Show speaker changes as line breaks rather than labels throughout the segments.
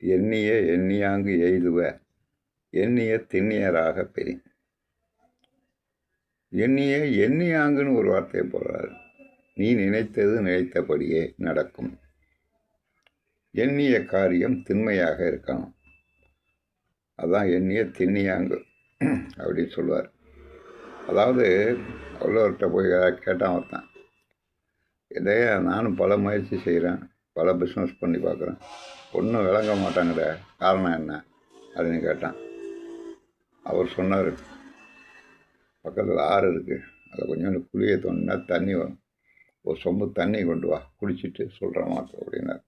எண்ணிய எண்ணியாங்கு எய்துவ எண்ணிய திண்ணியராக பெரி. எண்ணிய எண்ணியாங்குன்னு ஒரு வார்த்தையை போடுறாரு. நீ நினைத்தது நினைத்தபடியே நடக்கும். எண்ணிய காரியம் திண்மையாக இருக்கணும். அதான் எண்ணிய திண்ணியாங்கு அப்படின்னு சொல்லுவார். அதாவது அவ்வளோர்கிட்ட போய் கேட்டான் ஒருத்தன், இதையே நானும் பல முயற்சி செய்கிறேன், பல பிஸ்னஸ் பண்ணி பார்க்குறேன், ஒன்றும் விளங்க மாட்டாங்கிற காரணம் என்ன அப்படின்னு கேட்டான். அவர் சொன்னார், பக்கத்தில் ஆறு இருக்குது, அதில் கொஞ்சோண்டு குழியை தோண்டினா தண்ணி வரும், ஒரு சொம்பு தண்ணி கொண்டு வா, குடிச்சிட்டு சொல்கிறேன் மாற்ற அப்படின்னார்.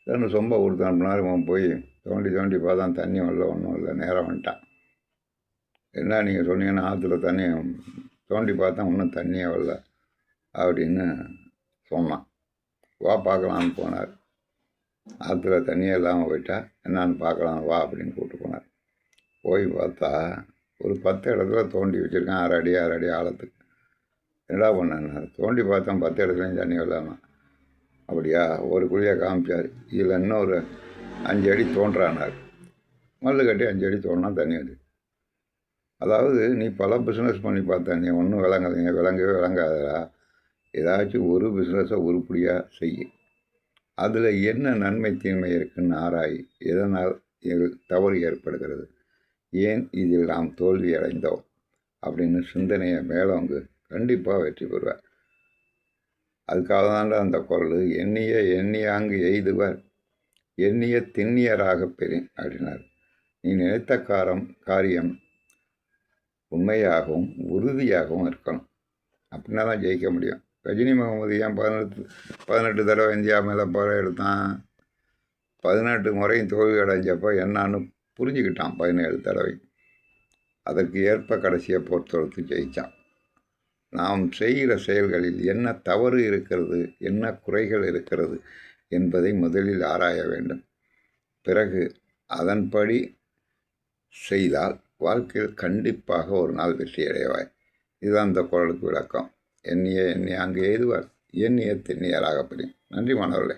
சரின்னு சொம்பை கொடுத்து அனுப்பினார். இவன் போய் தோண்டி தோண்டி பார்த்தா தண்ணி வரல, ஒன்றும் இல்லை, நேரம் வந்துட்டான். என்ன நீங்கள் சொன்னீங்கன்னா ஆற்றுல தண்ணி தோண்டி பார்த்தா ஒன்றும் தண்ணியே வரல அப்படின்னு சொன்னான். வா பார்க்கலான்னு போனார். ஆற்றுல தண்ணியே இல்லாமல் போயிட்டா என்னான்னு பார்க்கலாம் வா அப்படின்னு கூப்பிட்டு போனார். போய் பார்த்தா ஒரு 10 இடத்துல தோண்டி வச்சுருக்கான், 6 அடி 6 அடி ஆழத்துக்கு. என்னடா பண்ணேன், தோண்டி பார்த்தேன் 10 இடத்துலையும் தண்ணி வரலாமா. அப்படியா, ஒரு குழியாக காமிச்சார். இதில் இன்னும் ஒரு 5 அடி தோன்றானார். மல்லு கட்டி 5 அடி தோண்டினா தண்ணி வருது. அதாவது நீ பல பிஸ்னஸ் பண்ணி பார்த்தா நீ ஒன்றும் விளங்காதீங்க, விளங்கவே விளங்காதடா. ஏதாச்சும் ஒரு பிஸ்னஸை உருப்படியாக செய்ய, அதில் என்ன நன்மை தீன்மை இருக்குன்னு ஆராய், எதனால் தவறு ஏற்படுகிறது, ஏன் இதில் நாம் தோல்வி அடைந்தோம் அப்படின்னு சிந்தனையை மேலவங்க கண்டிப்பாக வெற்றி பெறுவார். அதுக்காக தாண்டா அந்த குரல், எண்ணிய எண்ணியாங்கு எய்துவர் எண்ணிய திண்ணியராக பெறின் அப்படின்னார். நீ நினைத்த காரியம் உண்மையாகவும் உறுதியாகவும் இருக்கணும். அப்படின்னா தான் ஜெயிக்க முடியும். ரஜினி முகமது ஏன் 18 தடவை இந்தியா மேலே போகிற எடுத்தான்? 18 முறையும் தோல்வி அடைஞ்சப்போ என்னான்னு புரிஞ்சுக்கிட்டான் 17 தடவை. அதற்கு ஏற்ப கடைசியை பொறுத்தொடுத்து ஜெயித்தான். நாம் செய்கிற செயல்களில் என்ன தவறு இருக்கிறது, என்ன குறைகள் இருக்கிறது என்பதை முதலில் ஆராய வேண்டும். பிறகு அதன்படி செய்தால் வாழ்க்கையில் கண்டிப்பாக ஒரு நாள் வெற்றி அடைவாய். இதுதான் இந்த குறளுக்கு விளக்கம். எண்ணிய எண்ணியாங்கு எய்துவர் எண்ணிய திண்ணியராக பெறும். நன்றி மாணவர்களே.